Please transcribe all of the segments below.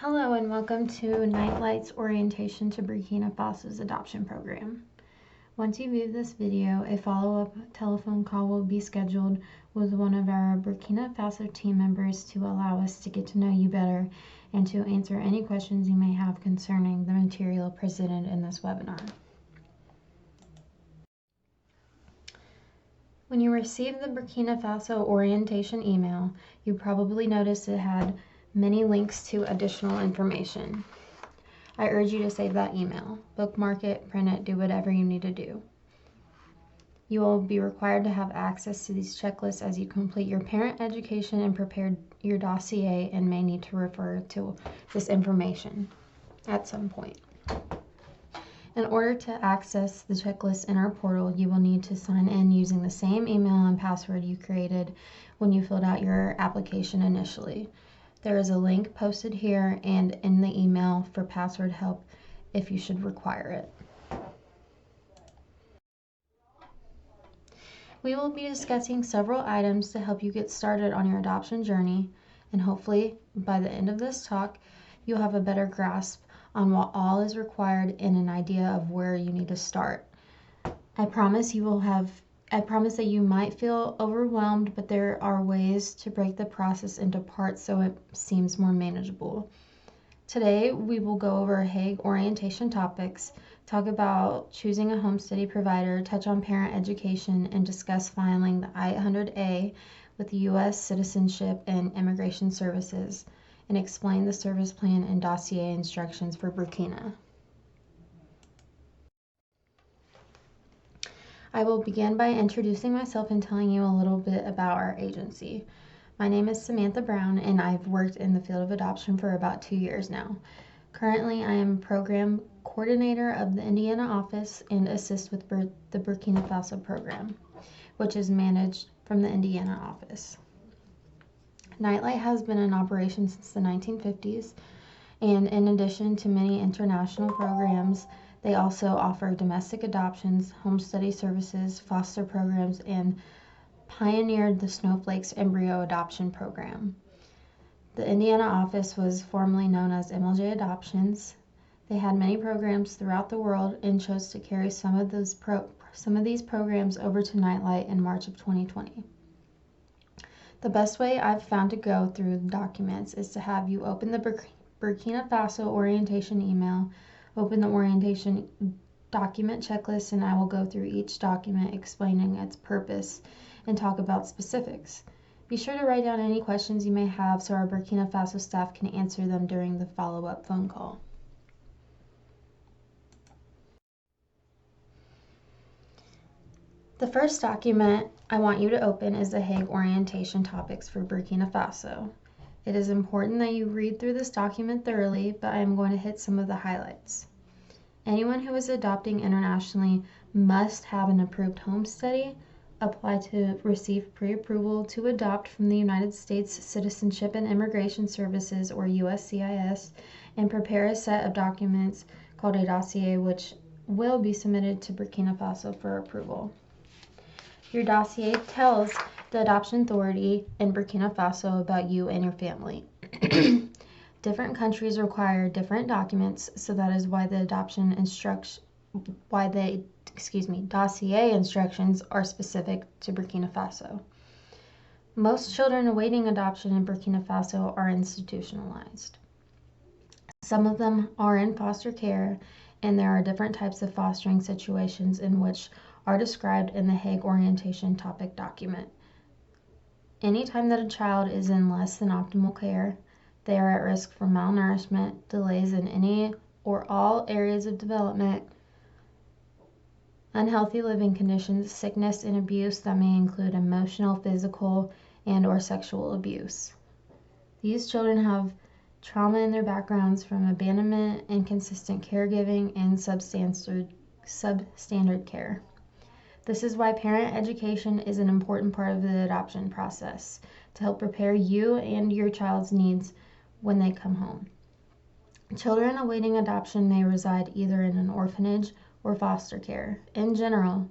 Hello and welcome to Nightlight's orientation to Burkina Faso's adoption program. Once you view this video, a follow-up telephone call will be scheduled with one of our Burkina Faso team members to allow us to get to know you better and to answer any questions you may have concerning the material presented in this webinar. When you received the Burkina Faso orientation email, you probably noticed it had many links to additional information. I urge you to save that email, bookmark it, print it, do whatever you need to do. You will be required to have access to these checklists as you complete your parent education and prepare your dossier, and may need to refer to this information at some point. In order to access the checklist in our portal, you will need to sign in using the same email and password you created when you filled out your application initially. There is a link posted here and in the email for password help if you should require it. We will be discussing several items to help you get started on your adoption journey, and hopefully by the end of this talk, you'll have a better grasp on what all is required and an idea of where you need to start. I promise that you might feel overwhelmed, but there are ways to break the process into parts so it seems more manageable. Today, we will go over Hague orientation topics, talk about choosing a home study provider, touch on parent education, and discuss filing the I-800A with the U.S. Citizenship and Immigration Services, and explain the service plan and dossier instructions for Burkina. I will begin by introducing myself and telling you a little bit about our agency. My name is Samantha Brown, and I've worked in the field of adoption for about 2 years now. Currently, I am program coordinator of the Indiana office and assist with the Burkina Faso program, which is managed from the Indiana office. Nightlight has been in operation since the 1950s, and in addition to many international programs, they also offer domestic adoptions, home study services, foster programs, and pioneered the Snowflakes embryo adoption program. The Indiana office was formerly known as MLJ Adoptions. They had many programs throughout the world and chose to carry some of these programs over to Nightlight in March of 2020. The best way I've found to go through the documents is to have you open the Burkina Faso orientation email, open the orientation document checklist, and I will go through each document explaining its purpose and talk about specifics. Be sure to write down any questions you may have so our Burkina Faso staff can answer them during the follow-up phone call. The first document I want you to open is the Hague orientation topics for Burkina Faso. It is important that you read through this document thoroughly, but I am going to hit some of the highlights. Anyone who is adopting internationally must have an approved home study, apply to receive pre-approval to adopt from the United States Citizenship and Immigration Services, or USCIS, and prepare a set of documents called a dossier, which will be submitted to Burkina Faso for approval. Your dossier tells the adoption authority in Burkina Faso about you and your family. Different countries require different documents, so that is why the dossier instructions are specific to Burkina Faso. Most children awaiting adoption in Burkina Faso are institutionalized. Some of them are in foster care, and there are different types of fostering situations in which are described in the Hague orientation topic document. Anytime that a child is in less than optimal care, they are at risk for malnourishment, delays in any or all areas of development, unhealthy living conditions, sickness, and abuse that may include emotional, physical, and/or sexual abuse. These children have trauma in their backgrounds from abandonment, inconsistent caregiving, and substandard care. This is why parent education is an important part of the adoption process, to help prepare you and your child's needs when they come home. Children awaiting adoption may reside either in an orphanage or foster care. In general,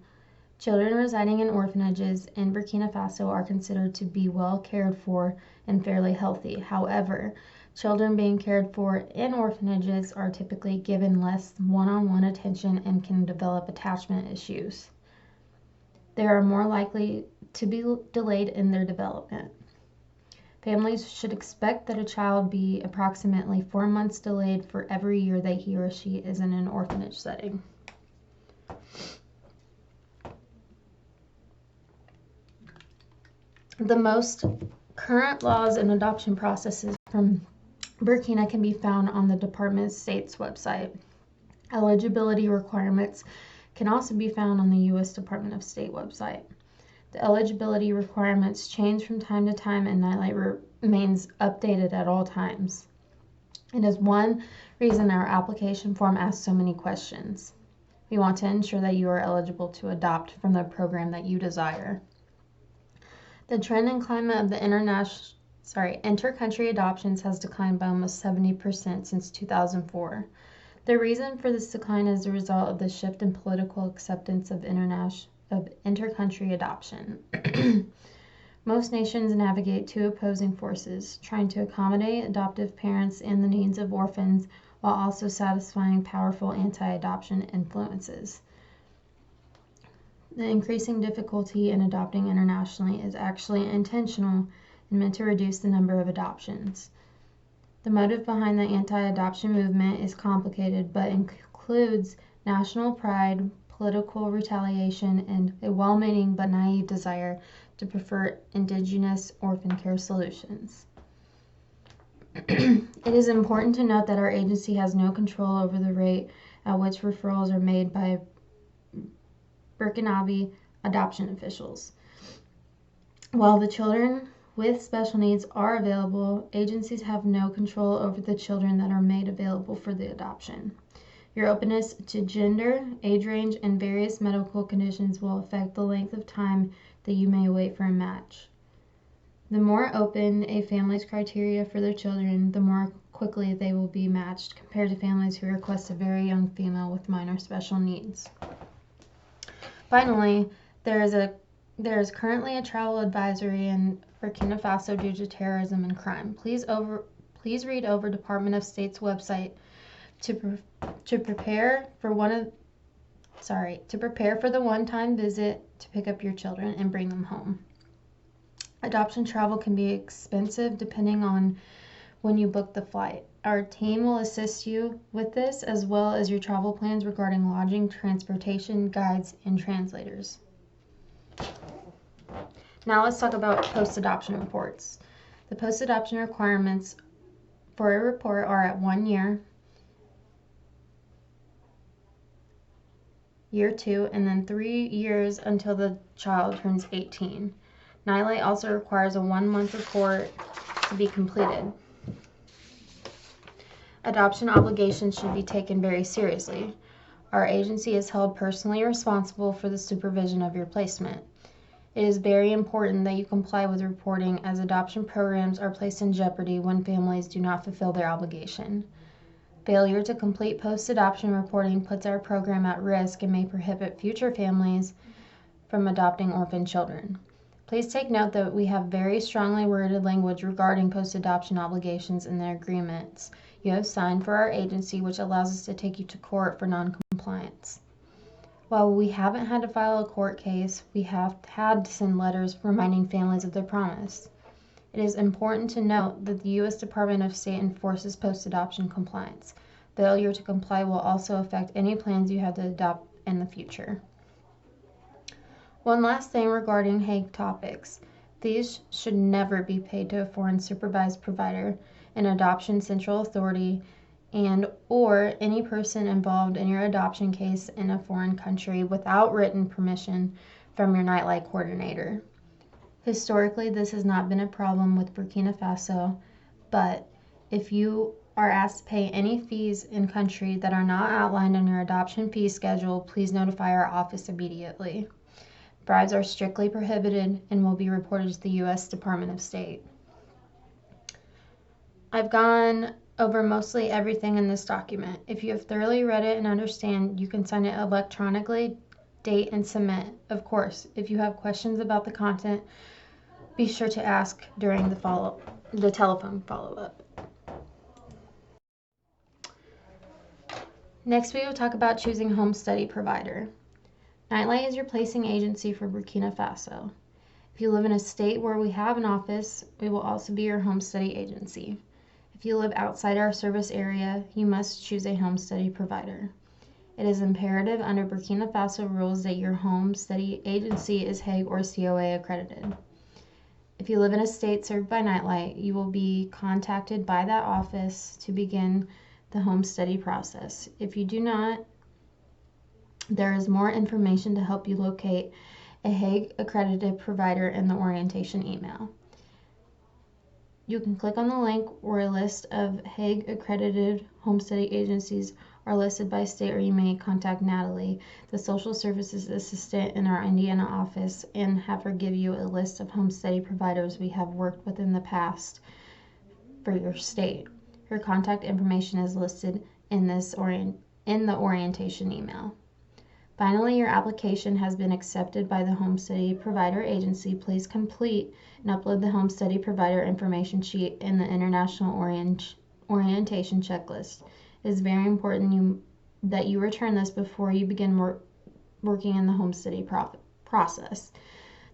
Children residing in orphanages in Burkina Faso are considered to be well cared for and fairly healthy. However, children being cared for in orphanages are typically given less one-on-one attention and can develop attachment issues. They are more likely to be delayed in their development. Families should expect that a child be approximately 4 months delayed for every year that he or she is in an orphanage setting. The most current laws and adoption processes from Burkina can be found on the Department of State's website. Eligibility requirements can also be found on the U.S. Department of State website. The eligibility requirements change from time to time, and Nightlight remains updated at all times. It is one reason our application form asks so many questions. We want to ensure that you are eligible to adopt from the program that you desire. The trend and climate of the inter-country adoptions has declined by almost 70% since 2004. The reason for this decline is the result of the shift in political acceptance of inter-country adoption. Most nations navigate two opposing forces, trying to accommodate adoptive parents and the needs of orphans while also satisfying powerful anti-adoption influences. The increasing difficulty in adopting internationally is actually intentional and meant to reduce the number of adoptions. The motive behind the anti-adoption movement is complicated but includes national pride, political retaliation, and a well-meaning but naive desire to prefer indigenous orphan care solutions. It is important to note that our agency has no control over the rate at which referrals are made by Burkinabe adoption officials. While the children with special needs are available, agencies have no control over the children that are made available for the adoption. Your openness to gender, age range, and various medical conditions will affect the length of time that you may wait for a match. The more open a family's criteria for their children, the more quickly they will be matched compared to families who request a very young female with minor special needs. Finally, there is currently a travel advisory in Burkina Faso due to terrorism and crime. Please read over Department of State's website to prepare for the one-time visit to pick up your children and bring them home. Adoption travel can be expensive depending on when you book the flight. Our team will assist you with this as well as your travel plans regarding lodging, transportation, guides, and translators. Now let's talk about post-adoption reports. The post-adoption requirements for a report are at 1 year, year 2, and then 3 years until the child turns 18. Nightlight also requires a 1-month report to be completed. Adoption obligations should be taken very seriously. Our agency is held personally responsible for the supervision of your placement. It is very important that you comply with reporting, as adoption programs are placed in jeopardy when families do not fulfill their obligation. Failure to complete post-adoption reporting puts our program at risk and may prohibit future families from adopting orphan children. Please take note that we have very strongly worded language regarding post-adoption obligations in the agreements you have signed for our agency, which allows us to take you to court for non-compliance. While we haven't had to file a court case, we have had to send letters reminding families of their promise. It is important to note that the U.S. Department of State enforces post-adoption compliance. Failure to comply will also affect any plans you have to adopt in the future. One last thing regarding Hague topics. Fees should never be paid to a foreign supervised provider, an adoption central authority, and or any person involved in your adoption case in a foreign country without written permission from your Nightlight coordinator. Historically, this has not been a problem with Burkina Faso, but if you are asked to pay any fees in country that are not outlined in your adoption fee schedule, please notify our office immediately. Bribes are strictly prohibited and will be reported to the U.S. Department of State. I've gone over mostly everything in this document. If you have thoroughly read it and understand, you can sign it electronically date, and submit. Of course, if you have questions about the content, be sure to ask during the telephone follow-up. Next, we will talk about choosing home study provider. Nightlight is your placing agency for Burkina Faso. If you live in a state where we have an office, we will also be your home study agency. If you live outside our service area, you must choose a home study provider. It is imperative under Burkina Faso rules that your home study agency is Hague or COA accredited. If you live in a state served by Nightlight, you will be contacted by that office to begin the home study process. If you do not, there is more information to help you locate a Hague accredited provider in the orientation email. You can click on the link where a list of Hague accredited home study agencies are listed by state, or you may contact Natalie, the social services assistant in our Indiana office, and have her give you a list of home study providers we have worked with in the past for your state. Her contact information is listed in the orientation email. Finally, your application has been accepted by the home study provider agency. Please complete and upload the home study provider information sheet in the international orientation checklist. It is very important that you return this before you begin working in the home study process.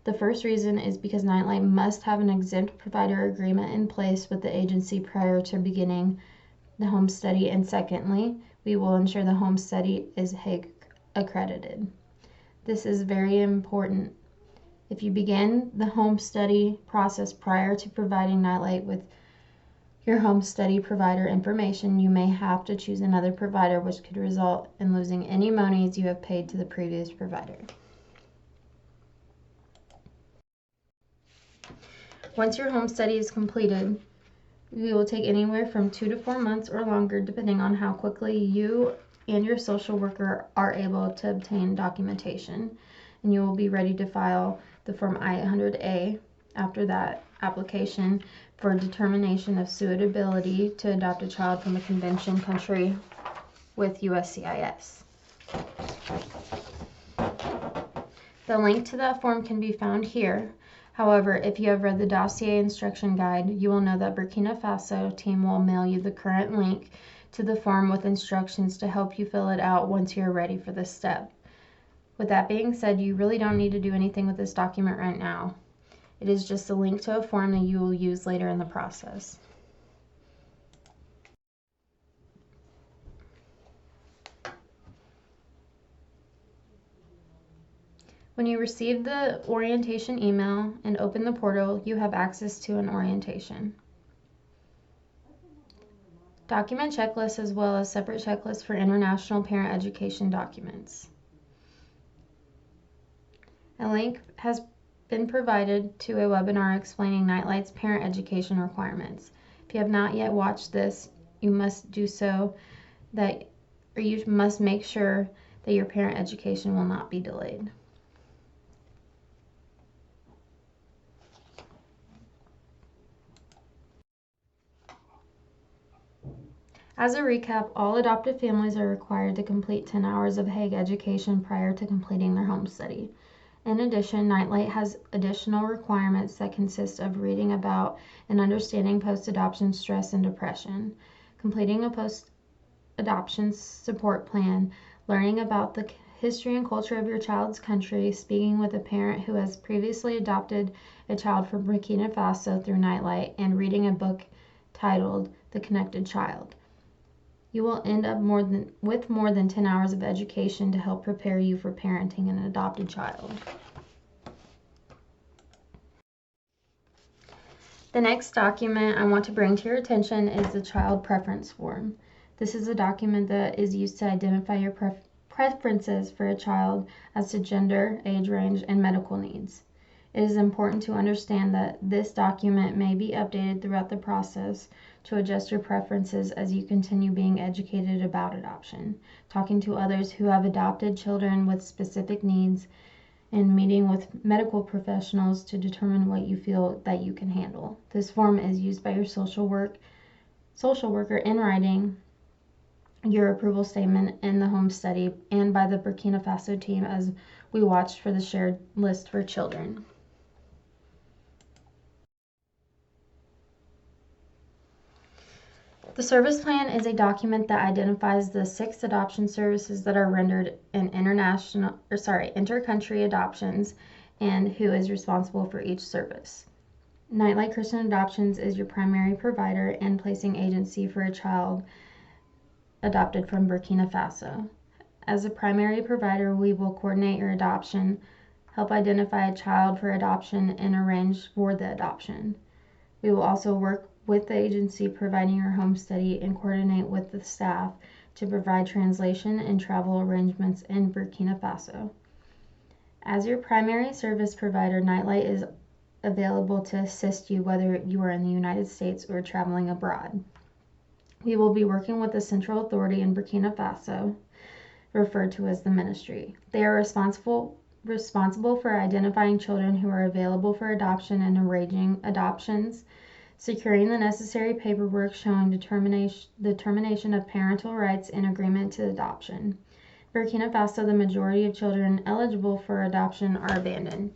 The first reason is because Nightlight must have an exempt provider agreement in place with the agency prior to beginning the home study, and secondly, we will ensure the home study is Hague accredited. This is very important. If you begin the home study process prior to providing Nightlight with your home study provider information, you may have to choose another provider, which could result in losing any monies you have paid to the previous provider. Once your home study is completed, we will take anywhere from 2 to 4 months or longer, depending on how quickly you and your social worker are able to obtain documentation, and you will be ready to file the Form I-800A after that application for determination of suitability to adopt a child from a convention country with USCIS. The link to that form can be found here. However, if you have read the Dossier instruction guide, you will know that Burkina Faso team will mail you the current link to the form with instructions to help you fill it out once you're ready for this step. With that being said, you really don't need to do anything with this document right now. It is just a link to a form that you will use later in the process. When you receive the orientation email and open the portal, you have access to an orientation document checklist, as well as separate checklists for international parent education documents. A link has been provided to a webinar explaining Nightlight's parent education requirements. If you have not yet watched this, you must do so you must make sure that your parent education will not be delayed. As a recap, all adoptive families are required to complete 10 hours of Hague education prior to completing their home study. In addition, Nightlight has additional requirements that consist of reading about and understanding post-adoption stress and depression, completing a post-adoption support plan, learning about the history and culture of your child's country, speaking with a parent who has previously adopted a child from Burkina Faso through Nightlight, and reading a book titled The Connected Child. You will end up with more than 10 hours of education to help prepare you for parenting an adopted child. The next document I want to bring to your attention is the Child Preference Form. This is a document that is used to identify your preferences for a child as to gender, age range, and medical needs. It is important to understand that this document may be updated throughout the process to adjust your preferences as you continue being educated about adoption, talking to others who have adopted children with specific needs, and meeting with medical professionals to determine what you feel that you can handle. This form is used by your social worker in writing your approval statement in the home study and by the Burkina Faso team as we watched for the shared list for children. The service plan is a document that identifies the 6 adoption services that are rendered in intercountry adoptions and who is responsible for each service. Nightlight Christian Adoptions is your primary provider and placing agency for a child adopted from Burkina Faso. As a primary provider, we will coordinate your adoption, help identify a child for adoption, and arrange for the adoption. We will also work with the agency providing your home study and coordinate with the staff to provide translation and travel arrangements in Burkina Faso. As your primary service provider, Nightlight is available to assist you whether you are in the United States or traveling abroad. We will be working with the central authority in Burkina Faso, referred to as the ministry. They are responsible for identifying children who are available for adoption and arranging adoptions, securing the necessary paperwork showing determination of parental rights and agreement to adoption. Burkina Faso, the majority of children eligible for adoption are abandoned.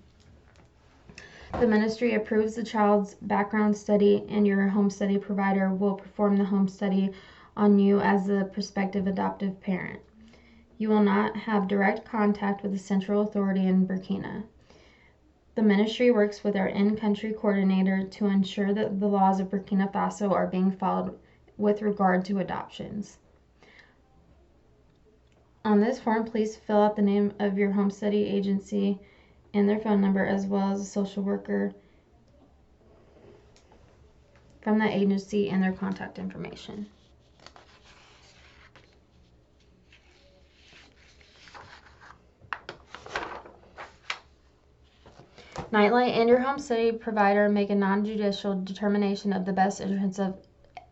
The ministry approves the child's background study, and your home study provider will perform the home study on you as the prospective adoptive parent. You will not have direct contact with the central authority in Burkina. The ministry works with our in-country coordinator to ensure that the laws of Burkina Faso are being followed with regard to adoptions. On this form, please fill out the name of your home study agency and their phone number, as well as a social worker from the agency and their contact information. Nightlight and your home study provider make a non-judicial determination of the best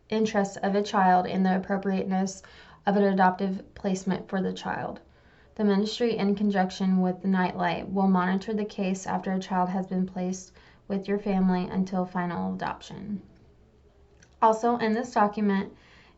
interests of a child and the appropriateness of an adoptive placement for the child. The ministry, in conjunction with the Nightlight, will monitor the case after a child has been placed with your family until final adoption. Also, in this document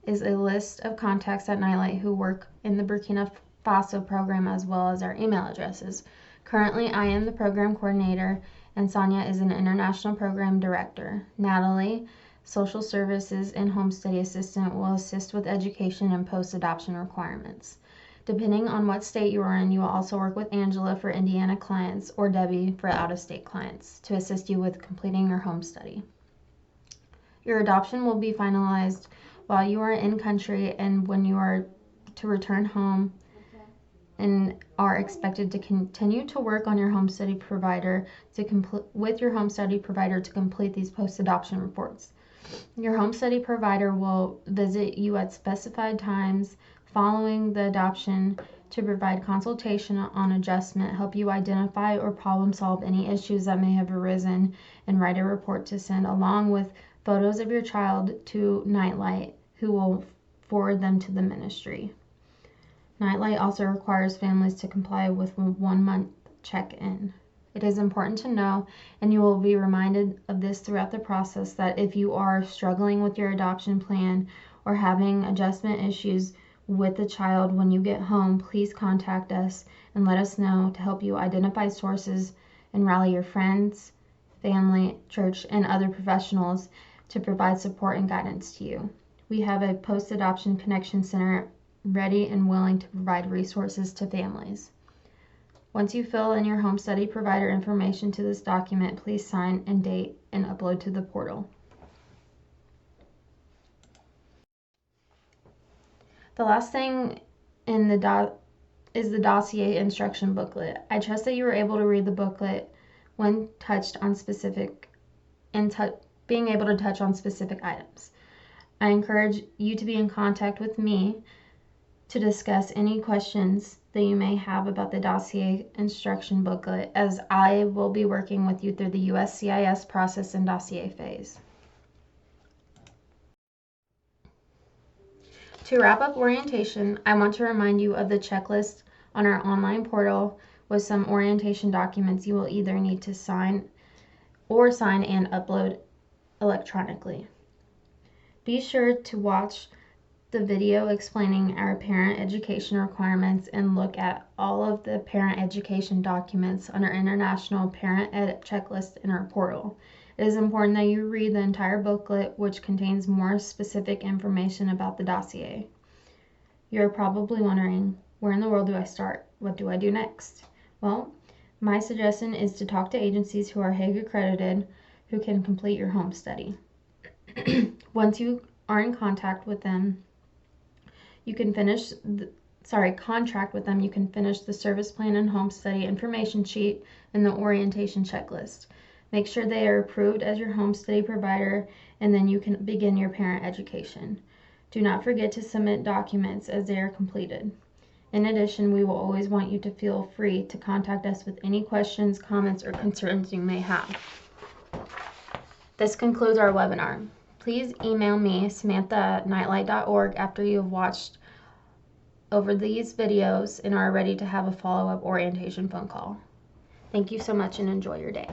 is a list of contacts at Nightlight who work in the Burkina Faso program, as well as our email addresses. Currently, I am the program coordinator, and Sonia is an international program director. Natalie, social services and home study assistant, will assist with education and post-adoption requirements. Depending on what state you are in, you will also work with Angela for Indiana clients or Debbie for out-of-state clients to assist you with completing your home study. Your adoption will be finalized while you are in country and when you are to return home, and are expected to continue to work on your home study provider to complete these post-adoption reports. Your home study provider will visit you at specified times following the adoption to provide consultation on adjustment, help you identify or problem solve any issues that may have arisen, and write a report to send along with photos of your child to Nightlight, who will forward them to the ministry. Nightlight also requires families to comply with 1 month check-in. It is important to know, and you will be reminded of this throughout the process, that if you are struggling with your adoption plan or having adjustment issues with the child when you get home, please contact us and let us know to help you identify sources and rally your friends, family, church, and other professionals to provide support and guidance to you. We have a post-adoption connection center ready and willing to provide resources to families. Once you fill in your home study provider information to this document, please sign and date and upload to the portal. The last thing in is the Dossier instruction booklet. I trust that you were able to read the booklet when being able to touch on specific items. I encourage you to be in contact with me to discuss any questions that you may have about the Dossier instruction booklet, as I will be working with you through the USCIS process and Dossier phase. To wrap up orientation, I want to remind you of the checklist on our online portal with some orientation documents you will either need to sign and upload electronically. Be sure to watch the video explaining our parent education requirements and look at all of the parent education documents on our International Parent Ed checklist in our portal. It is important that you read the entire booklet, which contains more specific information about the dossier. You're probably wondering, where in the world do I start? What do I do next? Well, my suggestion is to talk to agencies who are Hague accredited who can complete your home study. Once you are in contact with them, you can finish contract with them, you can finish the service plan and home study information sheet and the orientation checklist. Make sure they are approved as your home study provider, and then you can begin your parent education. Do not forget to submit documents as they are completed. In addition, we will always want you to feel free to contact us with any questions, comments, or concerns you may have. This concludes our webinar. Please email me, samantha@nightlight.org, after you have watched over these videos and are ready to have a follow-up orientation phone call. Thank you so much and enjoy your day.